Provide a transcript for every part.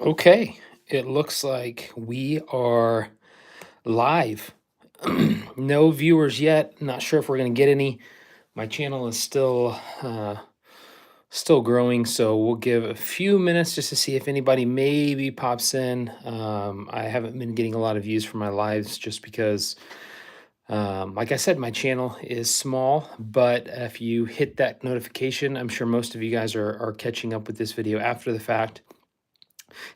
Okay, it looks like we are live. No viewers yet. Not sure if we're going to get any. My channel is still growing, so we'll give a few minutes just to see if anybody maybe pops in. I haven't been getting a lot of views for my lives just because, like I said, my channel is small. But if you hit that notification, I'm sure most of you guys are catching up with this video after the fact.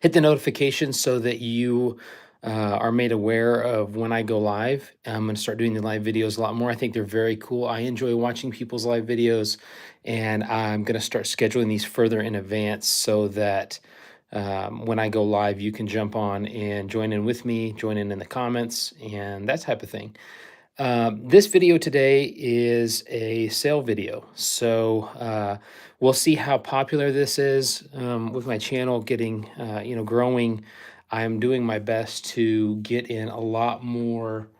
Hit the notification so that you are made aware of when I go live. I'm going to start doing the live videos a lot more. I think they're very cool. I enjoy watching people's live videos, and I'm going to start scheduling these further in advance so that when I go live, you can jump on and join in with me, join in the comments, and that type of thing. This video today is a sale video. So we'll see how popular this is with my channel getting, growing. I'm doing my best to get in a lot more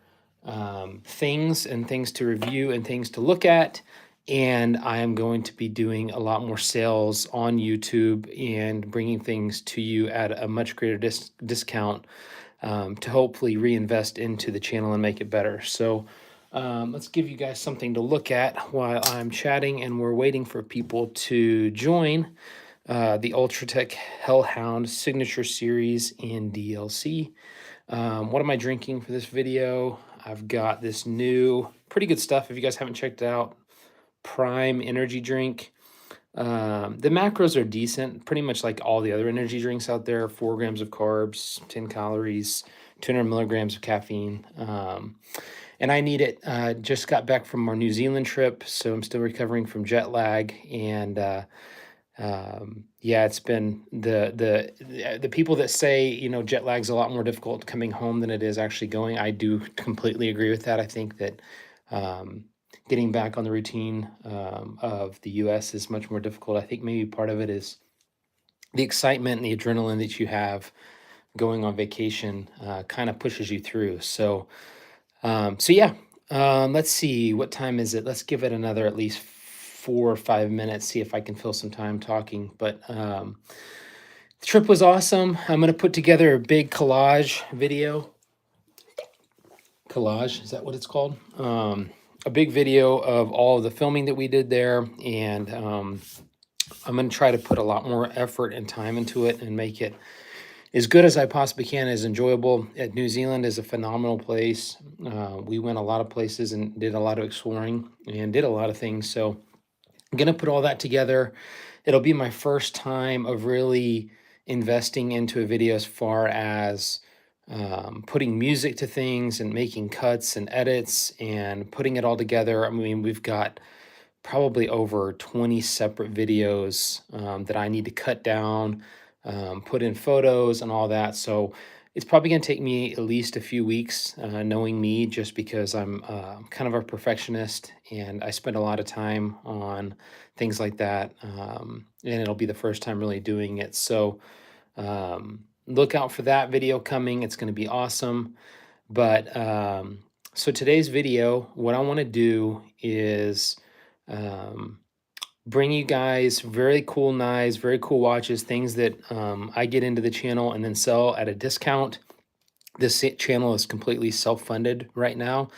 things and things to review and things to look at. And I am going to be doing a lot more sales on YouTube and bringing things to you at a much greater discount to hopefully reinvest into the channel and make it better. So let's give you guys something to look at while I'm chatting and we're waiting for people to join the Ultratech Hellhound Signature Series in DLC. What am I drinking for this video? I've got this new, pretty good stuff if you guys haven't checked it out, Prime Energy Drink. The macros are decent, pretty much like all the other energy drinks out there. 4 grams of carbs, 10 calories, 200 milligrams of caffeine. And I need it. Just got back from our New Zealand trip, so I'm still recovering from jet lag. And yeah, it's been the people that say, jet lag's a lot more difficult coming home than it is actually going. I do completely agree with that. I think that um, getting back on the routine of the US is much more difficult. I think maybe part of it is the excitement and the adrenaline that you have going on vacation kind of pushes you through. So yeah, let's see, what time is it? Let's give it another at least 4 or 5 minutes, see if I can fill some time talking. But the trip was awesome. I'm gonna put together a big collage video. Collage, is that what it's called? A big video of all of the filming that we did there, and I'm gonna try to put a lot more effort and time into it and make it as good as I possibly can, as enjoyable. New Zealand is a phenomenal place. We went a lot of places and did a lot of exploring and did a lot of things. So I'm gonna put all that together. It'll be my first time of really investing into a video as far as putting music to things and making cuts and edits and putting it all together. I mean, we've got probably over 20 separate videos that I need to cut down, put in photos and all that. So it's probably going to take me at least a few weeks, knowing me, just because I'm kind of a perfectionist and I spend a lot of time on things like that. And it'll be the first time really doing it. So look out for that video coming. It's going to be awesome. But so today's video, what I want to do is um, bring you guys very cool knives, very cool watches, things that I get into the channel and then sell at a discount. This channel is completely self-funded right now.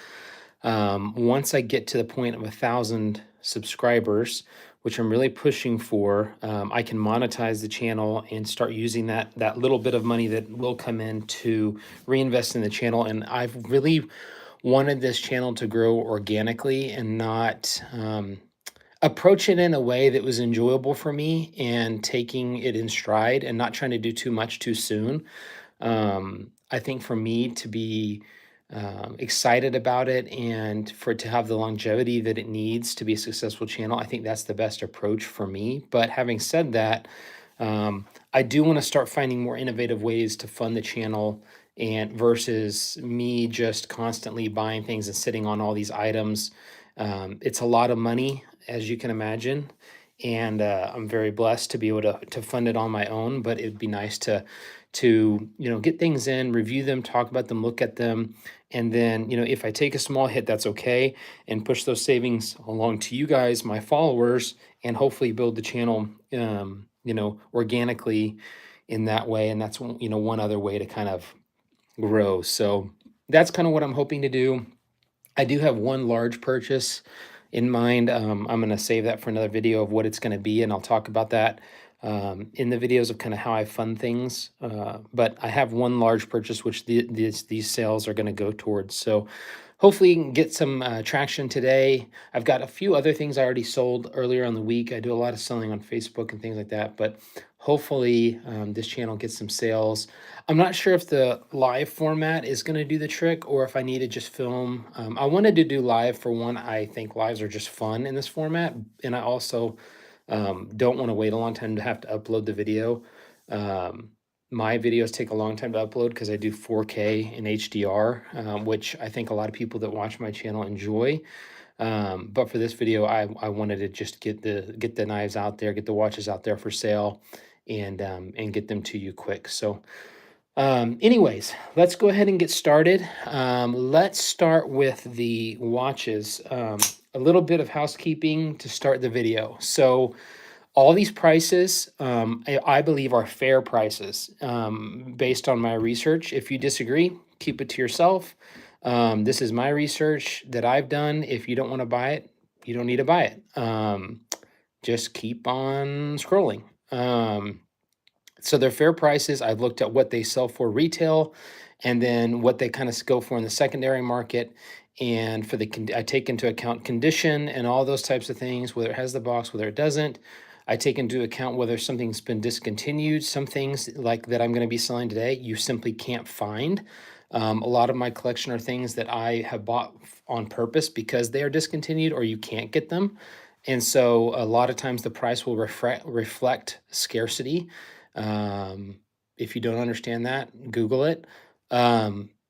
Once I get to the point of 1,000 subscribers, which I'm really pushing for, I can monetize the channel and start using that little bit of money that will come in to reinvest in the channel. And I've really wanted this channel to grow organically and not approach it in a way that was enjoyable for me and taking it in stride and not trying to do too much too soon. I think for me to be excited about it and for it to have the longevity that it needs to be a successful channel, I think that's the best approach for me. But having said that, I do want to start finding more innovative ways to fund the channel and versus me just constantly buying things and sitting on all these items. It's a lot of money, as you can imagine, and I'm very blessed to be able to fund it on my own. But it'd be nice to get things in, review them, talk about them, look at them, and then if I take a small hit, that's okay, and push those savings along to you guys, my followers, and hopefully build the channel organically in that way. And that's one other way to kind of grow. So that's kind of what I'm hoping to do. I do have one large purchase in mind. I'm going to save that for another video of what it's going to be, and I'll talk about that in the videos of kind of how I fund things. But I have one large purchase, which these sales are going to go towards. So hopefully you can get some traction today. I've got a few other things I already sold earlier on the week. I do a lot of selling on Facebook and things like that, but hopefully this channel gets some sales. I'm not sure if the live format is going to do the trick or if I need to just film. I wanted to do live for one. I think lives are just fun in this format. And I also don't want to wait a long time to have to upload the video. My videos take a long time to upload because I do 4K and HDR, which I think a lot of people that watch my channel enjoy. But for this video, I wanted to just get the knives out there, get the watches out there for sale, and get them to you quick. So anyways, let's go ahead and get started. Let's start with the watches. A little bit of housekeeping to start the video. So all these prices, I believe, are fair prices based on my research. If you disagree, keep it to yourself. This is my research that I've done. If you don't want to buy it, you don't need to buy it. Just keep on scrolling. So they're fair prices. I've looked at what they sell for retail and then what they kind of go for in the secondary market. And for I take into account condition and all those types of things, whether it has the box, whether it doesn't. I take into account whether something's been discontinued. Some things like that I'm going to be selling today, you simply can't find. A lot of my collection are things that I have bought on purpose because they are discontinued or you can't get them. And so a lot of times the price will reflect scarcity. If you don't understand that, Google it.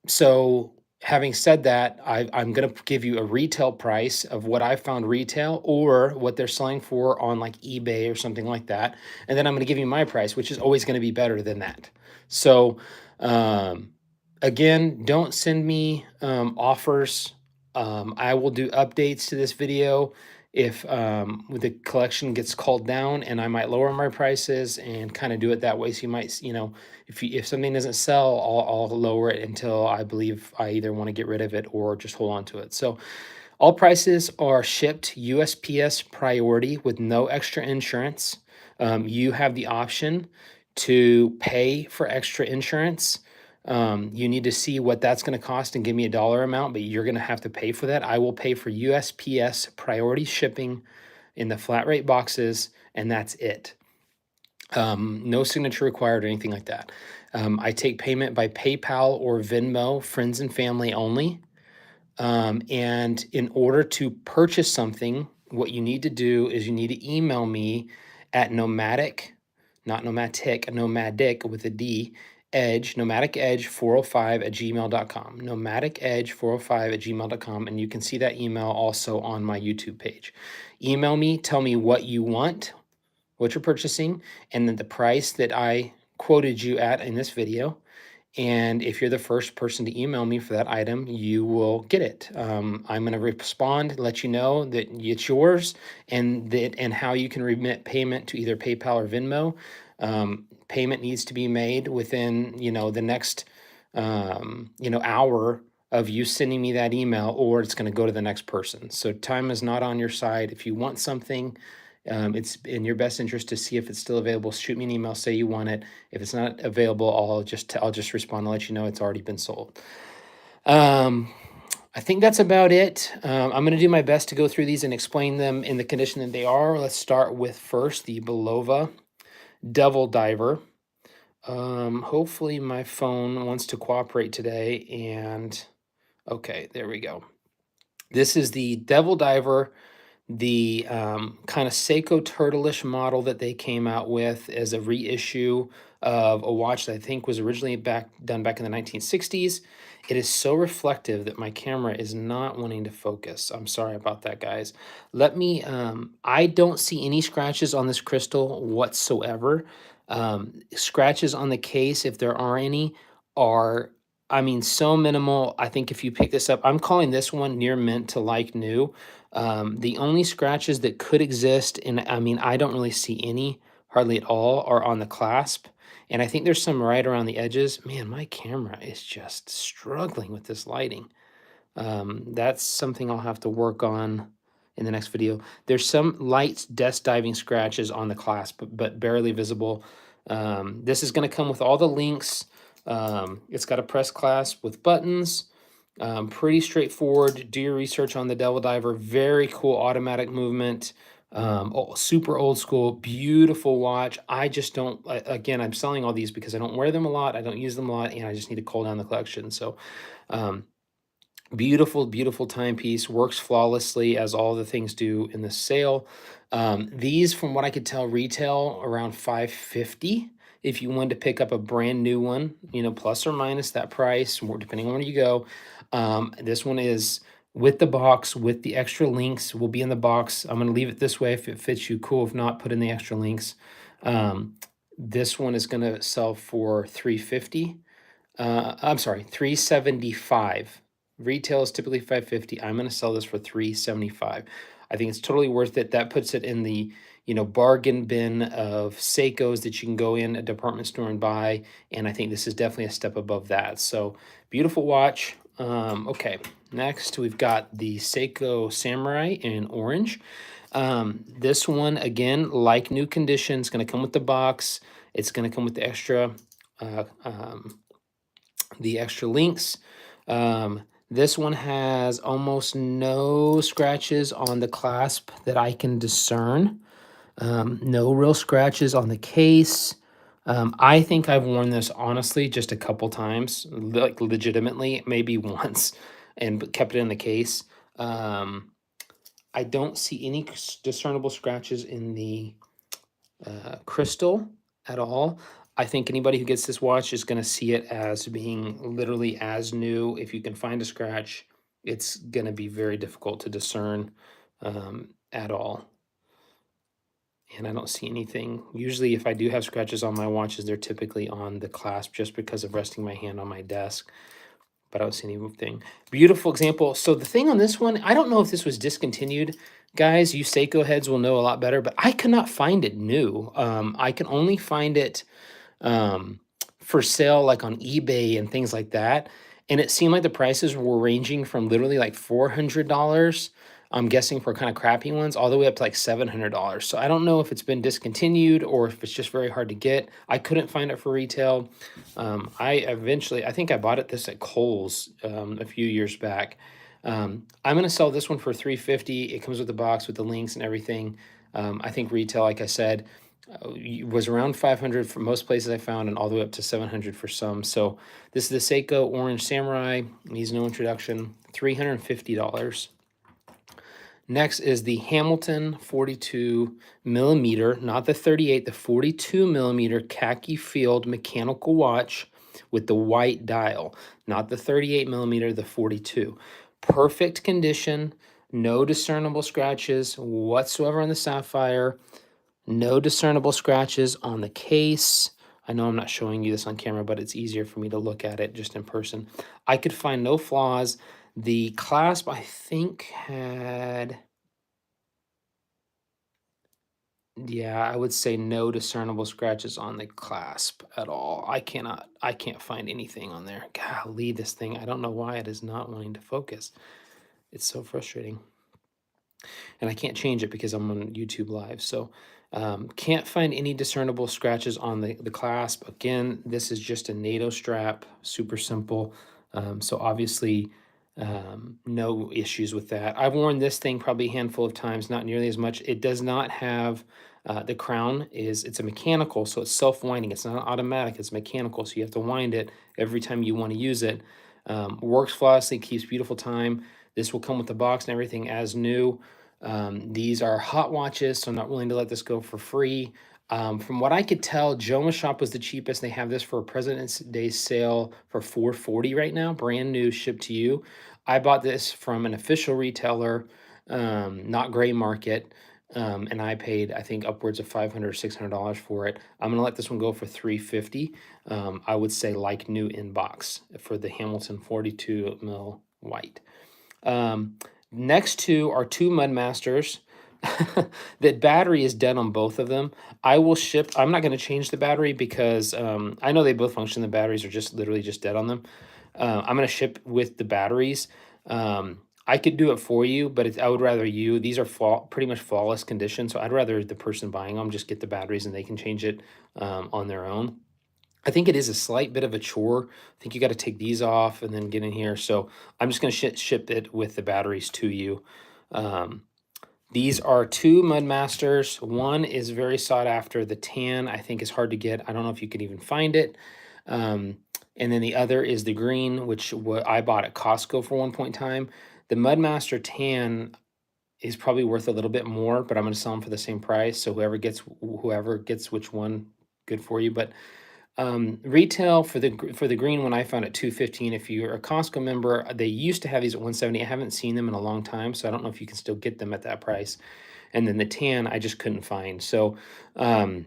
So having said that, I'm going to give you a retail price of what I found retail or what they're selling for on like eBay or something like that. And then I'm going to give you my price, which is always going to be better than that. So, again, don't send me offers. I will do updates to this video if the collection gets called down, and I might lower my prices and kind of do it that way. So you might, if something doesn't sell, I'll lower it until I believe I either want to get rid of it or just hold on to it. So all prices are shipped USPS priority with no extra insurance. You have the option to pay for extra insurance. You need to see what that's going to cost and give me a dollar amount, but you're going to have to pay for that. I will pay for USPS priority shipping in the flat rate boxes, and that's it. No signature required or anything like that. I take payment by PayPal or Venmo, friends and family only. And in order to purchase something, what you need to do is you need to email me at nomadic, not nomadic, nomadic with a D, edge, nomadic edge 405 at gmail.com, nomadic edge 405 at gmail.com. And you can see that email also on my YouTube page. Email me, tell me what you want, what you're purchasing, and then the price that I quoted you at in this video. And if you're the first person to email me for that item, you will get it. I'm going to respond, let you know that it's yours, and how you can remit payment to either PayPal or Venmo. Payment needs to be made within the next hour of you sending me that email, or it's going to go to the next person. So time is not on your side. If you want something, it's in your best interest to see if it's still available. Shoot me an email, say you want it. If it's not available, I'll just respond and let you know it's already been sold. I think that's about it. I'm going to do my best to go through these and explain them in the condition that they are. Let's start with first the Bulova Devil Diver. Hopefully my phone wants to cooperate today, and okay, there we go. This is the Devil Diver, the kind of Seiko Turtleish model that they came out with as a reissue of a watch that I think was originally done back in the 1960s. It is so reflective that my camera is not wanting to focus. I'm sorry about that, guys. Let me, I don't see any scratches on this crystal whatsoever. Scratches on the case, if there are any, are, I mean, so minimal. I think if you pick this up, I'm calling this one near mint to like new. The only scratches that could exist, and I mean, I don't really see any hardly at all are on the clasp. And I think there's some right around the edges. Man, my camera is just struggling with this lighting. That's something I'll have to work on in the next video. There's some light desk diving scratches on the clasp, but barely visible. This is going to come with all the links. It's got a press clasp with buttons. Pretty straightforward. Do your research on the Devil Diver. Very cool automatic movement. Super old school, beautiful watch. I just don't, again, I'm selling all these because I don't wear them a lot. I don't use them a lot, and I just need to cull down the collection. So, um, beautiful, beautiful timepiece, works flawlessly as all the things do in the sale. These, from what I could tell, retail around $550. If you wanted to pick up a brand new one, you know, plus or minus that price, more depending on where you go. This one is with the box, with the extra links, will be in the box. I'm going to leave it this way. If it fits you, cool. If not, put in the extra links. This one is going to sell for $350. I'm sorry, $375. Retail is typically $550. I'm going to sell this for $375. I think it's totally worth it. That puts it in the, you know, bargain bin of Seikos that you can go in a department store and buy. And I think this is definitely a step above that. So beautiful watch. Okay, next we've got the Seiko Samurai in orange. This one, again, like new condition, it's going to come with the box. It's going to come with the extra links. This one has almost no scratches on the clasp that I can discern. No real scratches on the case. I think I've worn this honestly just a couple times, like legitimately, maybe once, and kept it in the case. I don't see any discernible scratches in the crystal at all. I think anybody who gets this watch is going to see it as being literally as new. If you can find a scratch, it's going to be very difficult to discern at all. And I don't see anything. Usually if I do have scratches on my watches, they're typically on the clasp just because of resting my hand on my desk. But I don't see anything. Beautiful example. So the thing on this one, I don't know if this was discontinued. Guys, you Seiko heads will know a lot better, but I could not find it new. I can only find it for sale like on eBay and things like that. And it seemed like the prices were ranging from literally like $400, I'm guessing for kind of crappy ones, all the way up to like $700. So I don't know if it's been discontinued or if it's just very hard to get. I couldn't find it for retail. I think I bought this at Kohl's a few years back. I'm going to sell this one for $350. It comes with the box with the links and everything. I think retail, like I said, was around $500 for most places I found, and all the way up to $700 for some. So this is the Seiko Orange Samurai. Needs no introduction. $350. Next is the Hamilton 42 millimeter, not the 38, the 42 millimeter khaki field mechanical watch with the white dial, not the 38 millimeter, the 42. Perfect condition, no discernible scratches whatsoever on the sapphire, no discernible scratches on the case. I know I'm not showing you this on camera, but it's easier for me to look at it just in person. I could find no flaws. The clasp, I think, had... yeah, I would say no discernible scratches on the clasp at all. I can't find anything on there. Golly, this thing, I don't know why it is not wanting to focus. It's so frustrating. And I can't change it because I'm on YouTube Live. So can't find any discernible scratches on the clasp. Again, this is just a NATO strap, super simple. So obviously no issues with that. I've worn this thing probably a handful of times, not nearly as much. It does not have, the crown it's a mechanical, so it's self-winding. It's not automatic, it's mechanical. So you have to wind it every time you want to use it. Works flawlessly, keeps beautiful time. This will come with the box and everything as new. These are hot watches, so I'm not willing to let this go for free. From what I could tell, Joma Shop was the cheapest. They have this for a President's Day sale for $440 right now, brand new, shipped to you. I bought this from an official retailer, not gray market, and I paid, I think, upwards of $500 or $600 for it. I'm gonna let this one go for $350. I would say like new in box for the Hamilton 42 mil white. Next two are two Mudmasters. that battery is dead on both of them. I will ship. I'm not going to change the battery because I know they both function. The batteries are just literally just dead on them. I'm going to ship with the batteries. I could do it for you, but I would rather you. These are pretty much flawless condition, so I'd rather the person buying them just get the batteries and they can change it on their own. I think it is a slight bit of a chore. I think you got to take these off and then get in here. So I'm just going to ship it with the batteries to you. Um, these are two Mudmasters. One is very sought after. The tan, I think, is hard to get. I don't know if you can even find it. And then the other is the green, which I bought at Costco for one point in time. The Mudmaster tan is probably worth a little bit more, but I'm going to sell them for the same price. So whoever gets which one, good for you. But retail for the green one I found at $215. If you're a Costco member, they used to have these at $170. I haven't seen them in a long time, so I don't know if you can still get them at that price. And then the tan I just couldn't find. So this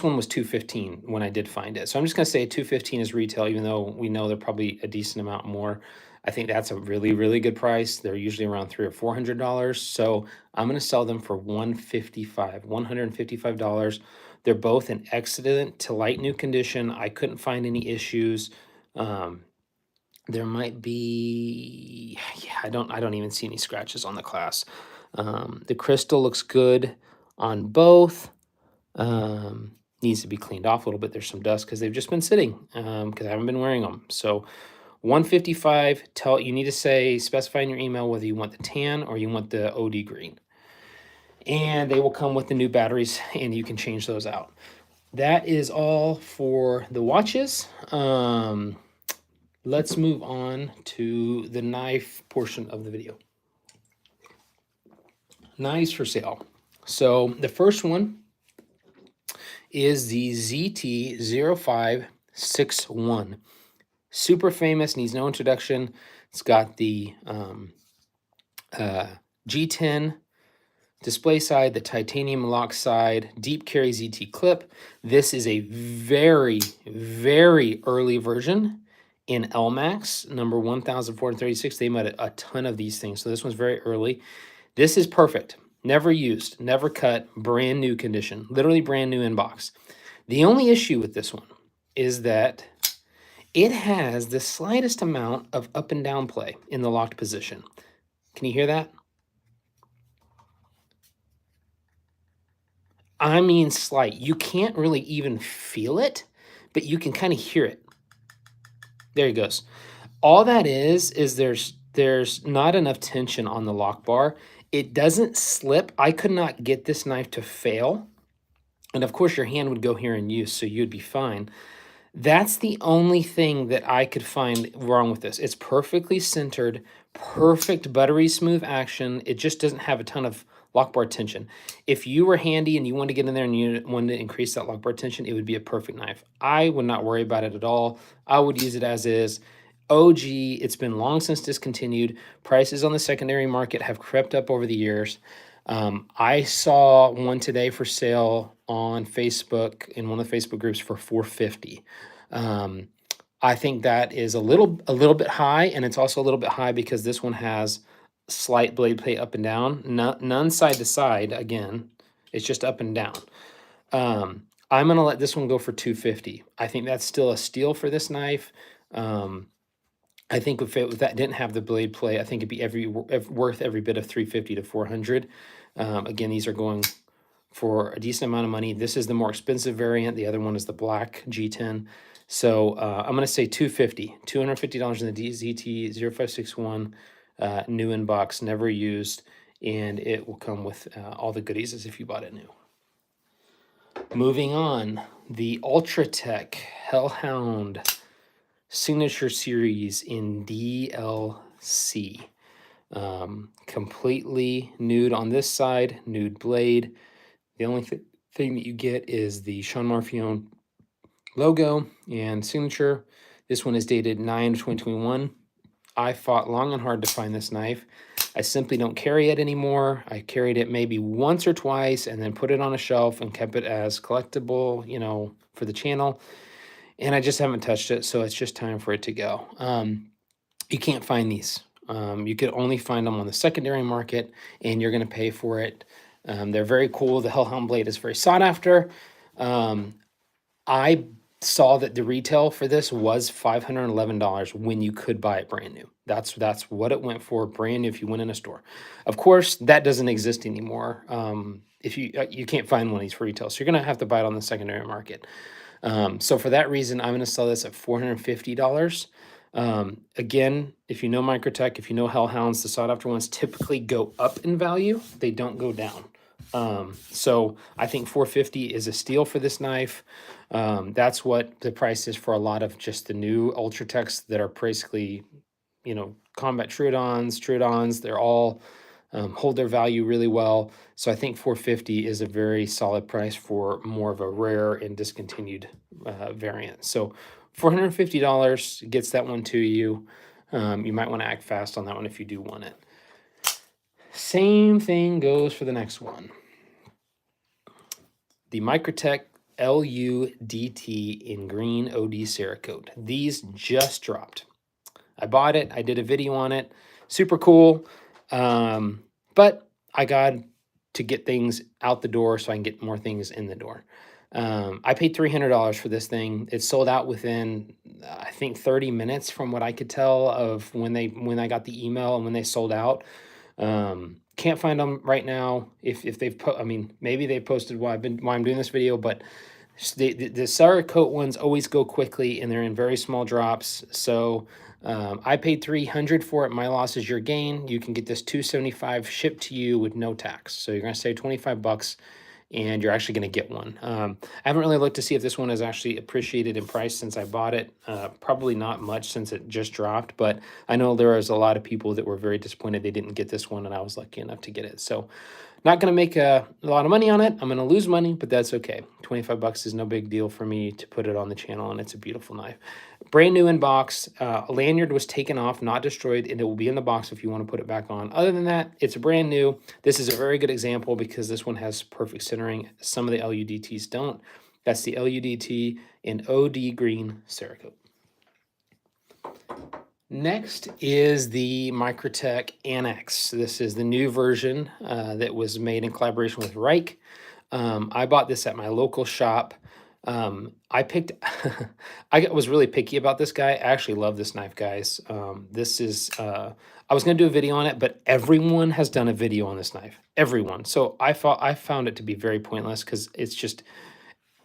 one was $215 when I did find it. So I'm just gonna say $215 is retail, even though we know they're probably a decent amount more. I think that's a really, really good price. They're usually around $300 or $400. So I'm gonna sell them for $155. They're both in excellent to light new condition. I couldn't find any issues. There might be, yeah, I don't even see any scratches on the class. The crystal looks good on both. Needs to be cleaned off a little bit. There's some dust because they've just been sitting because I haven't been wearing them. So 155, you need to specify in your email whether you want the tan or you want the OD green. And they will come with the new batteries and you can change those out. That is all for the watches. Let's move on to the knife portion of the video. Knives for sale. So the first one is the ZT-0561. Super famous, needs no introduction. It's got the G10 display side, the titanium lock side, deep carry ZT clip. This is a very, very early version in LMAX, number 1436. They made a ton of these things, so this one's very early. This is perfect. Never used, never cut, brand new condition, literally brand new in box. The only issue with this one is that it has the slightest amount of up and down play in the locked position. Can you hear that? I mean slight. You can't really even feel it, but you can kind of hear it. There he goes. All that is there's not enough tension on the lock bar. It doesn't slip. I could not get this knife to fail. And of course your hand would go here in use, so you'd be fine. That's the only thing that I could find wrong with this. It's perfectly centered, perfect buttery smooth action. It just doesn't have a ton of lock bar tension. If you were handy and you wanted to get in there and you wanted to increase that lock bar tension, it would be a perfect knife. I would not worry about it at all. I would use it as is. OG, it's been long since discontinued. Prices on the secondary market have crept up over the years. I saw one today for sale on Facebook in one of the Facebook groups for $450. I think that is a little bit high, and it's also a little bit high because this one has slight blade play up and down, none side to side. Again, it's just up and down. I'm gonna let this one go for $250. I think that's still a steal for this knife. I think if that didn't have the blade play, I think it'd be worth every bit of $350 to $400. Again, these are going for a decent amount of money. This is the more expensive variant. The other one is the black G10. So I'm going to say $250 in the ZT-0561, new in box, never used, and it will come with all the goodies as if you bought it new. Moving on, the Ultratech Hellhound Signature Series in DLC. Completely nude on this side, nude blade. The only thing that you get is the Sean Marfione logo and signature. This one is dated 9/2021. I fought long and hard to find this knife. I simply don't carry it anymore. I carried it maybe once or twice and then put it on a shelf and kept it as collectible, for the channel. And I just haven't touched it, so it's just time for it to go. You can't find these You could only find them on the secondary market, and you're going to pay for it. They're very cool. The Hellhound blade is very sought after. Um, I saw that the retail for this was $511 when you could buy it brand new. That's what it went for, brand new, if you went in a store. Of course, that doesn't exist anymore. If you can't find one of these for retail, so you're gonna have to buy it on the secondary market. So for that reason, I'm gonna sell this at $450. Again, if you know Microtech, if you know Hellhounds, the sought after ones typically go up in value. They don't go down. So I think 450 is a steal for this knife. That's what the price is for a lot of just the new Ultratechs that are basically, combat Trudons. They're all hold their value really well. So I think 450 is a very solid price for more of a rare and discontinued variant. So $450 gets that one to you. You might want to act fast on that one if you do want it. Same thing goes for the next one. The Microtech LUDT in green OD Cerakote. These just dropped. I bought it. I did a video on it. Super cool. But I got to get things out the door so I can get more things in the door. I paid $300 for this thing. It sold out within, I think, 30 minutes from what I could tell of when I got the email and when they sold out. Can't find them right now. If they've put, I mean, maybe they posted why I'm doing this video, but the Cerakote ones always go quickly and they're in very small drops. So I paid $300 for it. My loss is your gain. You can get this $275 shipped to you with no tax. So you're gonna save $25 and you're actually going to get one. I haven't really looked to see if this one has actually appreciated in price since I bought it. Probably not much since it just dropped, but I know there was a lot of people that were very disappointed they didn't get this one, and I was lucky enough to get it. So not going to make a lot of money on it. I'm going to lose money, but that's okay. $25 is no big deal for me to put it on the channel, and it's a beautiful knife. Brand new in box. A lanyard was taken off, not destroyed, and it will be in the box if you want to put it back on. Other than that, it's brand new. This is a very good example because this one has perfect centering. Some of the LUDTs don't. That's the LUDT in OD green Cerakote. Next is the Microtech Annex. This is the new version that was made in collaboration with Reich. I bought this at my local shop. I was really picky about this guy. I actually love this knife, guys. This is, I was going to do a video on it, but everyone has done a video on this knife. Everyone. So I found it to be very pointless because it's just,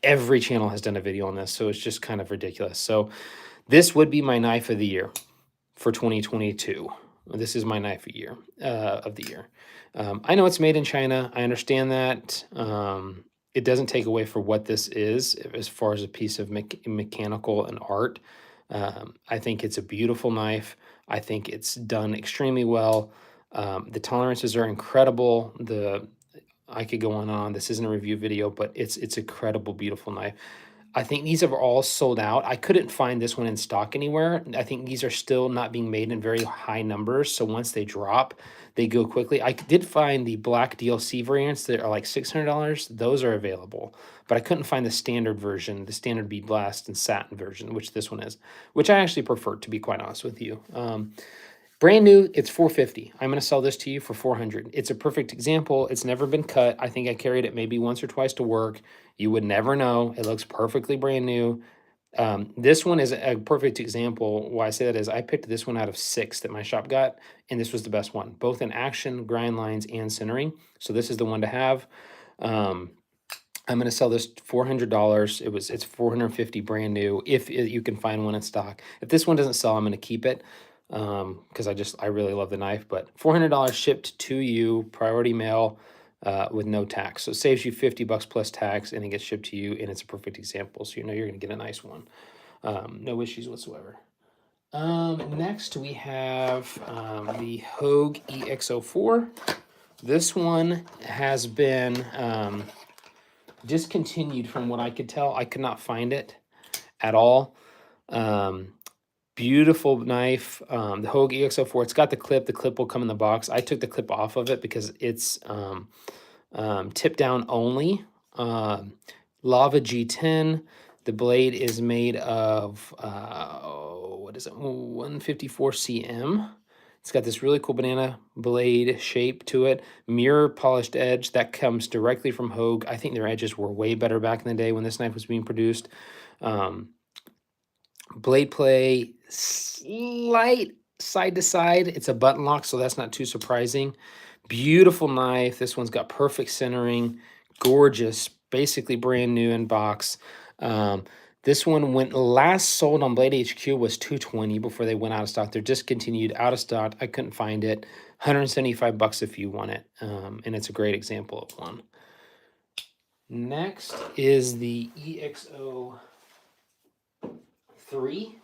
every channel has done a video on this. So it's just kind of ridiculous. So this would be my knife of the year for 2022. This is my knife of the year. I know it's made in China. I understand that. It doesn't take away for what this is as far as a piece of mechanical and art. I think it's a beautiful knife. I think it's done extremely well. The tolerances are incredible. I could go on. This isn't a review video, but it's a incredible, beautiful knife. I think these have all sold out. I couldn't find this one in stock anywhere. I think these are still not being made in very high numbers. So once they drop, they go quickly. I did find the black DLC variants that are like $600. Those are available, but I couldn't find the standard version, the standard bead blast and satin version, which this one is, which I actually prefer, to be quite honest with you. Brand new, it's $450. I'm going to sell this to you for $400. It's a perfect example. It's never been cut. I think I carried it maybe once or twice to work. You would never know. It looks perfectly brand new. This one is a perfect example. Why I say that is I picked this one out of 6 that my shop got, and this was the best one, both in action, grind lines, and centering. So this is the one to have. I'm going to sell this $400. It's $450 brand new if you can find one in stock. If this one doesn't sell, I'm going to keep it because I really love the knife. But $400 shipped to you, priority mail, with no tax. So it saves you $50 plus tax, and it gets shipped to you, and it's a perfect example. So you know you're going to get a nice one. No issues whatsoever. Next we have the Hogue EX04. This one has been discontinued from what I could tell. I could not find it at all. Beautiful knife. The Hogue EX04, it's got the clip. The clip will come in the box. I took the clip off of it because it's tip down only. Lava G10. The blade is made of, what is it, 154 cm. It's got this really cool banana blade shape to it, mirror polished edge that comes directly from Hogue. I think their edges were way better back in the day when this knife was being produced. Um, blade play, slight side to side. It's a button lock, so that's not too surprising. Beautiful knife. This one's got perfect centering, gorgeous, basically brand new in box. This one went last sold on Blade HQ was 220 before they went out of stock. They're discontinued, out of stock. I couldn't find it. 175 bucks if you want it. And it's a great example of one. Next is the EXO 3,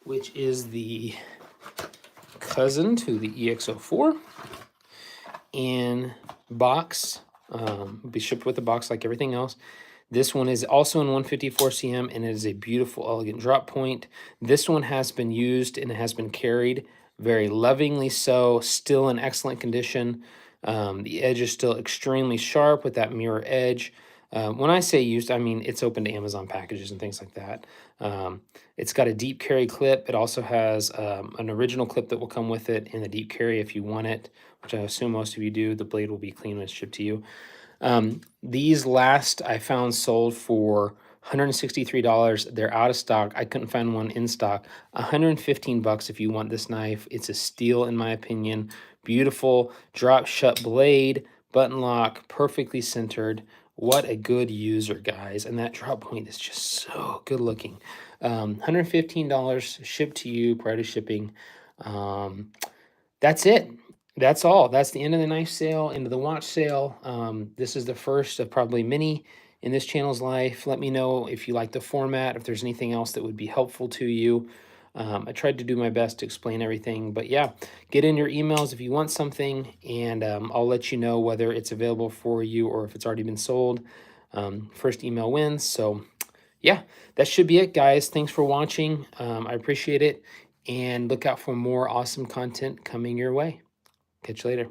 which is the cousin to the EXO4. In box, be shipped with the box like everything else. This one is also in 154 cm, and it is a beautiful, elegant drop point. This one has been used and it has been carried very lovingly so, still in excellent condition. The edge is still extremely sharp with that mirror edge. When I say used, I mean it's open to Amazon packages and things like that. It's got a deep carry clip. It also has an original clip that will come with it in the deep carry if you want it, which I assume most of you do. The blade will be clean when it's shipped to you. These last I found sold for $163. They're out of stock. I couldn't find one in stock. 115 bucks if you want this knife. It's a steal in my opinion. Beautiful drop shut blade, button lock, perfectly centered. What a good user, guys. And that drop point is just so good looking. $115 shipped to you prior to shipping. That's it. That's all. That's the end of the knife sale, end of the watch sale. This is the first of probably many in this channel's life. Let me know if you like the format, if there's anything else that would be helpful to you. I tried to do my best to explain everything, but yeah, get in your emails if you want something, and I'll let you know whether it's available for you or if it's already been sold. First email wins. So yeah, that should be it, guys. Thanks for watching. I appreciate it, and look out for more awesome content coming your way. Catch you later.